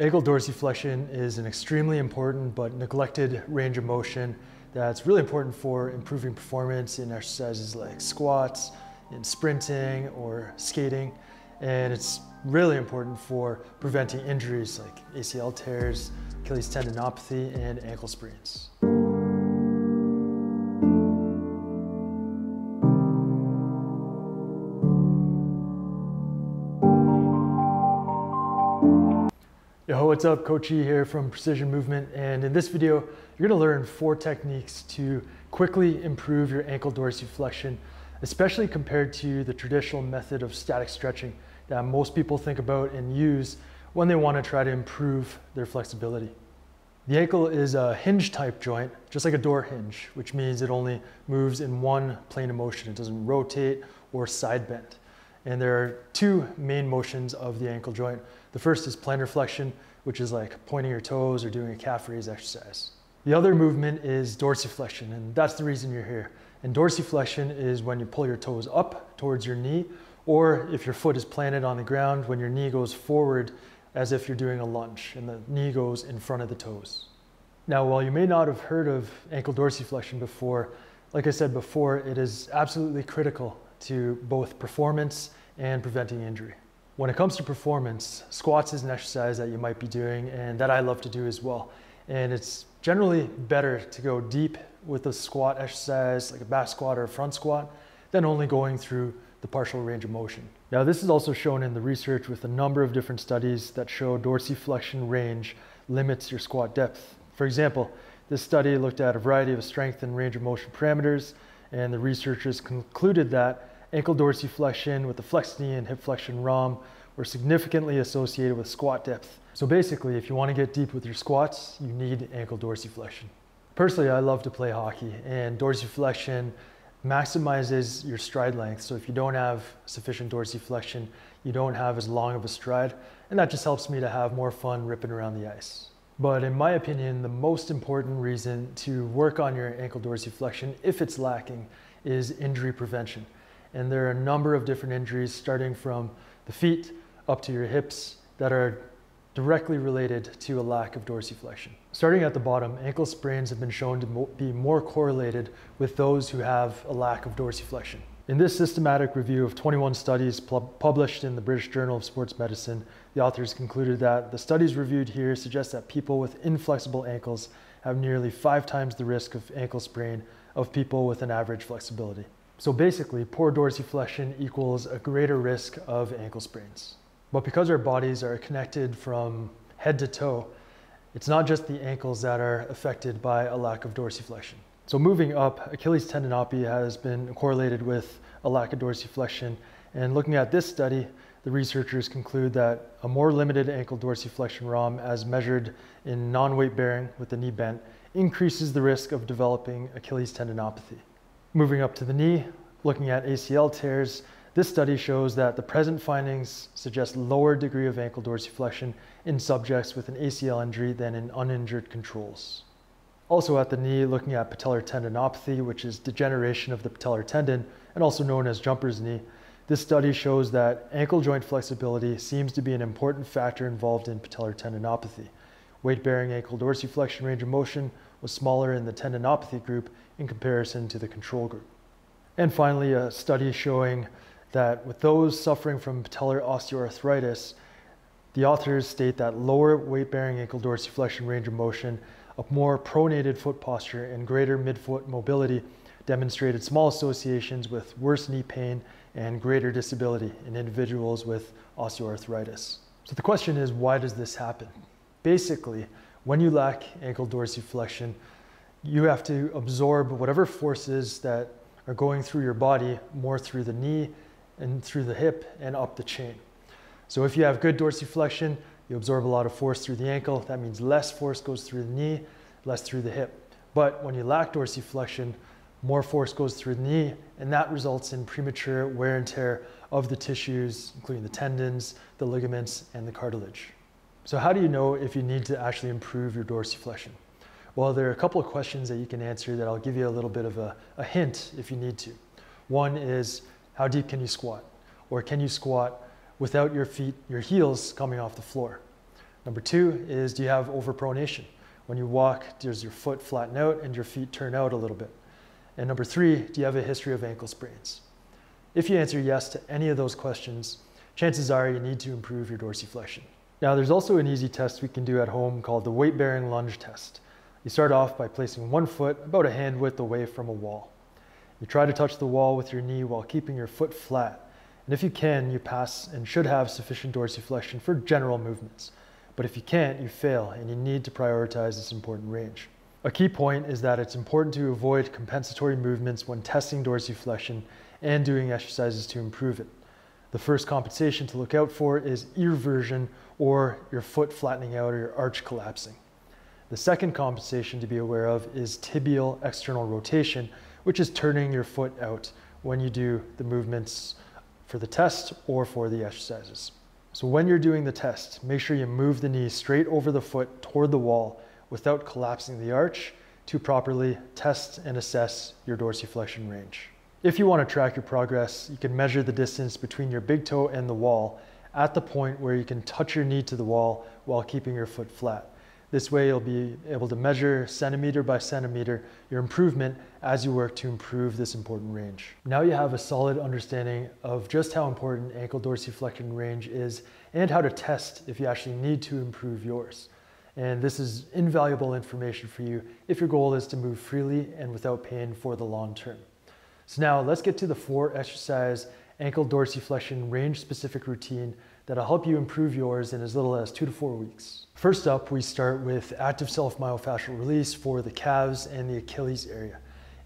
Ankle dorsiflexion is an extremely important but neglected range of motion that's really important for improving performance in exercises like squats, in sprinting or skating. And it's really important for preventing injuries like ACL tears, Achilles tendinopathy, and ankle sprains. Yo, what's up? Coach E here from Precision Movement, and in this video you're going to learn 4 techniques to quickly improve your ankle dorsiflexion, especially compared to the traditional method of static stretching that most people think about and use when they want to try to improve their flexibility. The ankle is a hinge type joint, just like a door hinge, which means it only moves in one plane of motion. It doesn't rotate or side bend. And there are 2 main motions of the ankle joint. The first is plantar flexion, which is like pointing your toes or doing a calf raise exercise. The other movement is dorsiflexion, and that's the reason you're here. And dorsiflexion is when you pull your toes up towards your knee, or if your foot is planted on the ground, when your knee goes forward as if you're doing a lunge and the knee goes in front of the toes. Now, while you may not have heard of ankle dorsiflexion before, like I said before, it is absolutely critical to both performance and preventing injury. When it comes to performance, squats is an exercise that you might be doing and that I love to do as well. And it's generally better to go deep with a squat exercise, like a back squat or a front squat, than only going through the partial range of motion. Now, this is also shown in the research with a number of different studies that show dorsiflexion range limits your squat depth. For example, this study looked at a variety of strength and range of motion parameters, and the researchers concluded that ankle dorsiflexion with the flexed knee and hip flexion ROM were significantly associated with squat depth. So basically, if you want to get deep with your squats, you need ankle dorsiflexion. Personally, I love to play hockey, and dorsiflexion maximizes your stride length. So if you don't have sufficient dorsiflexion, you don't have as long of a stride, and that just helps me to have more fun ripping around the ice. But in my opinion, the most important reason to work on your ankle dorsiflexion, if it's lacking, is injury prevention. And there are a number of different injuries, starting from the feet up to your hips, that are directly related to a lack of dorsiflexion. Starting at the bottom, ankle sprains have been shown to be more correlated with those who have a lack of dorsiflexion. In this systematic review of 21 studies published in the British Journal of Sports Medicine, the authors concluded that the studies reviewed here suggest that people with inflexible ankles have nearly 5 times the risk of ankle sprain of people with an average flexibility. So basically, poor dorsiflexion equals a greater risk of ankle sprains. But because our bodies are connected from head to toe, it's not just the ankles that are affected by a lack of dorsiflexion. So moving up, Achilles tendinopathy has been correlated with a lack of dorsiflexion. And looking at this study, the researchers conclude that a more limited ankle dorsiflexion ROM, as measured in non-weight bearing with the knee bent, increases the risk of developing Achilles tendinopathy. Moving up to the knee, looking at ACL tears, this study shows that the present findings suggest lower degree of ankle dorsiflexion in subjects with an ACL injury than in uninjured controls. Also at the knee, looking at patellar tendinopathy, which is degeneration of the patellar tendon and also known as jumper's knee, this study shows that ankle joint flexibility seems to be an important factor involved in patellar tendinopathy. Weight-bearing ankle dorsiflexion range of motion was smaller in the tendinopathy group in comparison to the control group. And finally, a study showing that with those suffering from patellar osteoarthritis, the authors state that lower weight-bearing ankle dorsiflexion range of motion, a more pronated foot posture, and greater midfoot mobility demonstrated small associations with worse knee pain and greater disability in individuals with osteoarthritis. So the question is, why does this happen? Basically, when you lack ankle dorsiflexion, you have to absorb whatever forces that are going through your body more through the knee and through the hip and up the chain. So if you have good dorsiflexion, you absorb a lot of force through the ankle. That means less force goes through the knee, less through the hip. But when you lack dorsiflexion, more force goes through the knee, and that results in premature wear and tear of the tissues, including the tendons, the ligaments, and the cartilage. So how do you know if you need to actually improve your dorsiflexion? Well, there are a couple of questions that you can answer that I'll give you a little bit of a hint if you need to. One is, how deep can you squat? Or can you squat without your heels coming off the floor? Number 2 is, do you have overpronation? When you walk, does your foot flatten out and your feet turn out a little bit? And number 3, do you have a history of ankle sprains? If you answer yes to any of those questions, chances are you need to improve your dorsiflexion. Now, there's also an easy test we can do at home called the weight-bearing lunge test. You start off by placing one foot about a hand width away from a wall. You try to touch the wall with your knee while keeping your foot flat. And if you can, you pass and should have sufficient dorsiflexion for general movements. But if you can't, you fail and you need to prioritize this important range. A key point is that it's important to avoid compensatory movements when testing dorsiflexion and doing exercises to improve it. The first compensation to look out for is eversion, or your foot flattening out or your arch collapsing. The second compensation to be aware of is tibial external rotation, which is turning your foot out when you do the movements for the test or for the exercises. So when you're doing the test, make sure you move the knee straight over the foot toward the wall without collapsing the arch to properly test and assess your dorsiflexion range. If you want to track your progress, you can measure the distance between your big toe and the wall at the point where you can touch your knee to the wall while keeping your foot flat. This way you'll be able to measure centimeter by centimeter your improvement as you work to improve this important range. Now you have a solid understanding of just how important ankle dorsiflexion range is and how to test if you actually need to improve yours. And this is invaluable information for you if your goal is to move freely and without pain for the long term. So now let's get to the 4 exercise ankle dorsiflexion range specific routine that'll help you improve yours in as little as 2 to 4 weeks. First up, we start with active self-myofascial release for the calves and the Achilles area.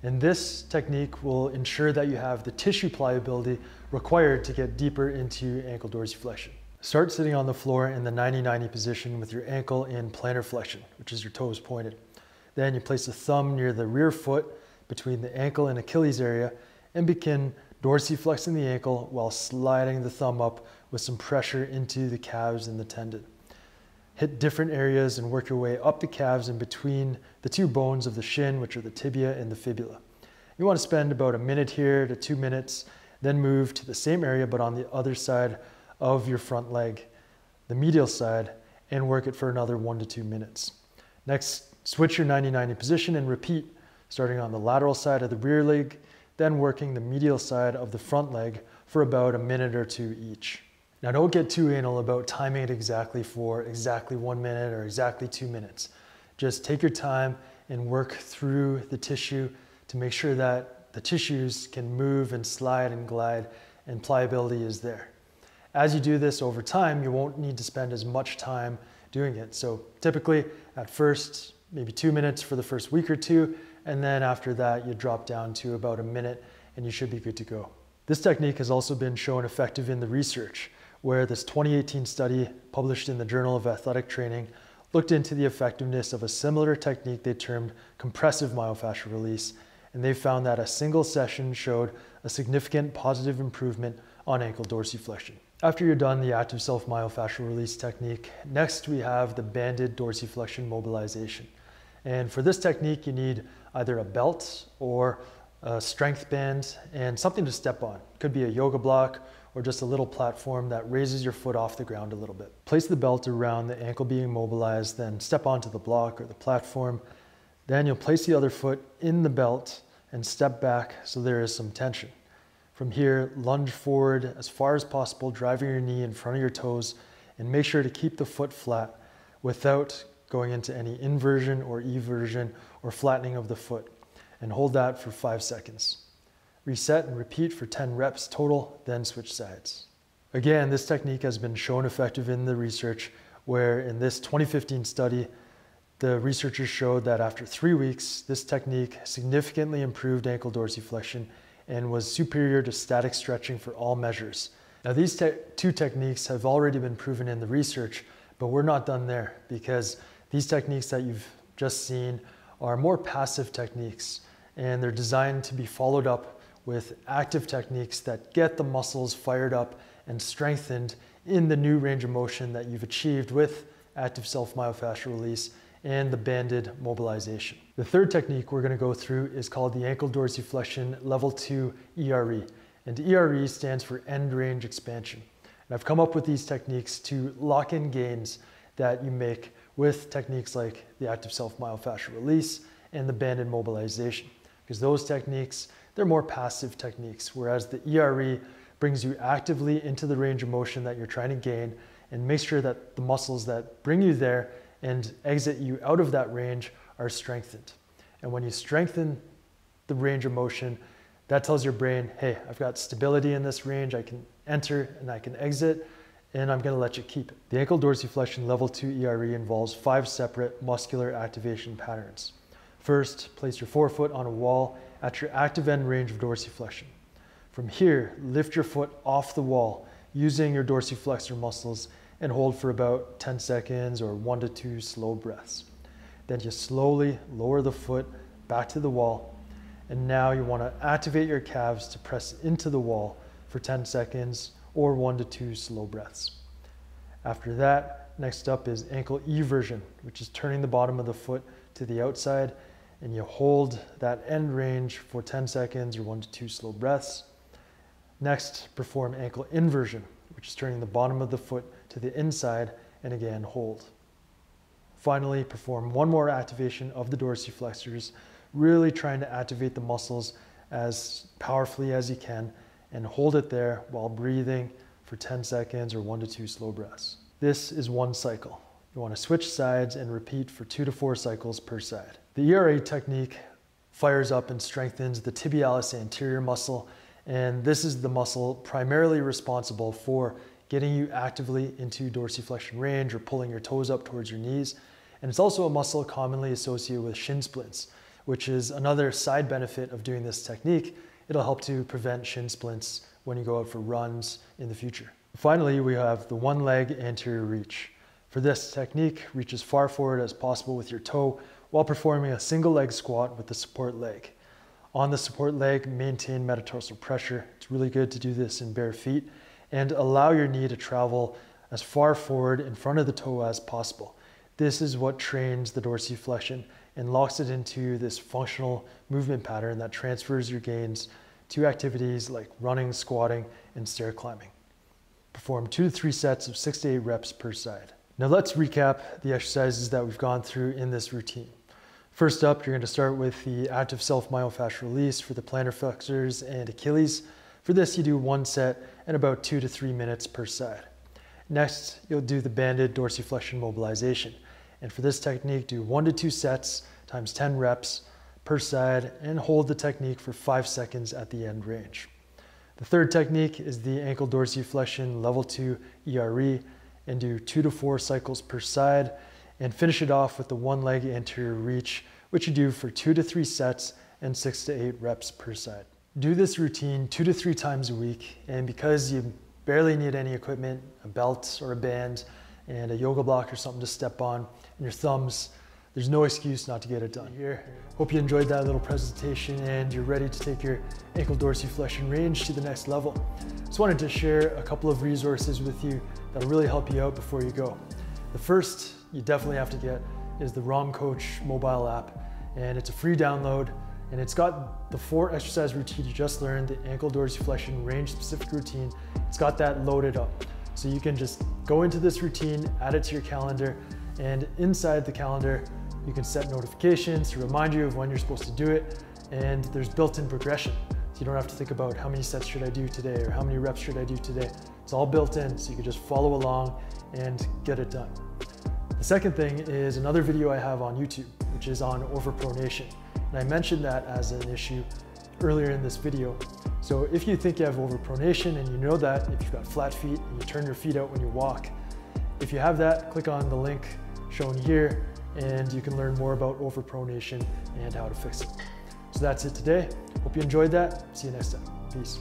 And this technique will ensure that you have the tissue pliability required to get deeper into ankle dorsiflexion. Start sitting on the floor in the 90-90 position with your ankle in plantar flexion, which is your toes pointed. Then you place the thumb near the rear foot between the ankle and Achilles area and begin dorsiflexing the ankle while sliding the thumb up with some pressure into the calves and the tendon. Hit different areas and work your way up the calves and between the 2 bones of the shin, which are the tibia and the fibula. You want to spend about 1 minute here to 2 minutes, then move to the same area but on the other side of your front leg, the medial side, and work it for another 1 to 2 minutes. Next, switch your 90-90 position and repeat, starting on the lateral side of the rear leg, then working the medial side of the front leg for about 1 minute or 2 each. Now don't get too anal about timing it exactly for exactly 1 minute or exactly 2 minutes. Just take your time and work through the tissue to make sure that the tissues can move and slide and glide and pliability is there. As you do this over time, you won't need to spend as much time doing it. So typically at first, maybe 2 minutes for the first week or 2, and then after that you drop down to about 1 minute and you should be good to go. This technique has also been shown effective in the research, where this 2018 study published in the Journal of Athletic Training looked into the effectiveness of a similar technique they termed compressive myofascial release, and they found that a single session showed a significant positive improvement on ankle dorsiflexion. After you're done the active self-myofascial release technique, next we have the banded dorsiflexion mobilization. And for this technique, you need either a belt or a strength band and something to step on. It could be a yoga block or just a little platform that raises your foot off the ground a little bit. Place the belt around the ankle being mobilized, then step onto the block or the platform. Then you'll place the other foot in the belt and step back so there is some tension. From here, lunge forward as far as possible, driving your knee in front of your toes, and make sure to keep the foot flat without going into any inversion or eversion or flattening of the foot. And hold that for 5 seconds. Reset and repeat for 10 reps total, then switch sides. Again, this technique has been shown effective in the research, where in this 2015 study, the researchers showed that after 3 weeks, this technique significantly improved ankle dorsiflexion and was superior to static stretching for all measures. Now these 2 techniques have already been proven in the research, but we're not done there, because these techniques that you've just seen are more passive techniques, and they're designed to be followed up with active techniques that get the muscles fired up and strengthened in the new range of motion that you've achieved with active self-myofascial release and the banded mobilization. The third technique we're going to go through is called the ankle dorsiflexion level 2 ERE. And ERE stands for end range expansion. And I've come up with these techniques to lock in gains that you make with techniques like the active self-myofascial release and the banded mobilization. Because those techniques, they're more passive techniques, whereas the ERE brings you actively into the range of motion that you're trying to gain and make sure that the muscles that bring you there and exit you out of that range are strengthened. And when you strengthen the range of motion, that tells your brain, hey, I've got stability in this range, I can enter and I can exit, and I'm gonna let you keep it. The ankle dorsiflexion level 2 ERE involves 5 separate muscular activation patterns. First, place your forefoot on a wall at your active end range of dorsiflexion. From here, lift your foot off the wall using your dorsiflexor muscles and hold for about 10 seconds or 1 to 2 slow breaths. Then you slowly lower the foot back to the wall, and now you want to activate your calves to press into the wall for 10 seconds or 1 to 2 slow breaths. After that, next up is ankle eversion, which is turning the bottom of the foot to the outside, and you hold that end range for 10 seconds or 1 to 2 slow breaths. Next, perform ankle inversion, which is turning the bottom of the foot to the inside, and again, hold. Finally, perform one more activation of the dorsiflexors, really trying to activate the muscles as powerfully as you can, and hold it there while breathing for 10 seconds or 1 to 2 slow breaths. This is one cycle. You want to switch sides and repeat for 2 to 4 cycles per side. The ERA technique fires up and strengthens the tibialis anterior muscle, and this is the muscle primarily responsible for getting you actively into dorsiflexion range or pulling your toes up towards your knees. And it's also a muscle commonly associated with shin splints, which is another side benefit of doing this technique. It'll help to prevent shin splints when you go out for runs in the future. Finally, we have the one leg anterior reach. For this technique, reach as far forward as possible with your toe while performing a single leg squat with the support leg. On the support leg, maintain metatarsal pressure. It's really good to do this in bare feet and allow your knee to travel as far forward in front of the toe as possible. This is what trains the dorsiflexion and locks it into this functional movement pattern that transfers your gains to activities like running, squatting, and stair climbing. Perform 2 to 3 sets of 6 to 8 reps per side. Now let's recap the exercises that we've gone through in this routine. First up, you're going to start with the active self-myofascial release for the plantar flexors and Achilles. For this, you do 1 set and about 2 to 3 minutes per side. Next, you'll do the banded dorsiflexion mobilization. And for this technique, do 1 to 2 sets times 10 reps per side and hold the technique for 5 seconds at the end range. The third technique is the ankle dorsiflexion level 2 ERE, and do 2 to 4 cycles per side, and finish it off with the one leg anterior reach, which you do for 2 to 3 sets and 6 to 8 reps per side. Do this routine 2 to 3 times a week, and because you barely need any equipment, a belt or a band, and a yoga block or something to step on, and your thumbs, there's no excuse not to get it done here. Hope you enjoyed that little presentation and you're ready to take your ankle dorsiflexion range to the next level. Just wanted to share a couple of resources with you that'll really help you out before you go. The first you definitely have to get is the ROM Coach mobile app, and it's a free download, and it's got the 4 exercise routines you just learned, the ankle dorsiflexion range specific routine. It's got that loaded up. So you can just go into this routine, add it to your calendar, and inside the calendar, you can set notifications to remind you of when you're supposed to do it, and there's built-in progression. So you don't have to think about how many sets should I do today or how many reps should I do today. It's all built in, so you can just follow along and get it done. The second thing is another video I have on YouTube, which is on overpronation. And I mentioned that as an issue earlier in this video. So if you think you have overpronation and you know that, if you've got flat feet and you turn your feet out when you walk, if you have that, click on the link shown here and you can learn more about overpronation and how to fix it. So that's it today. Hope you enjoyed that. See you next time. Peace.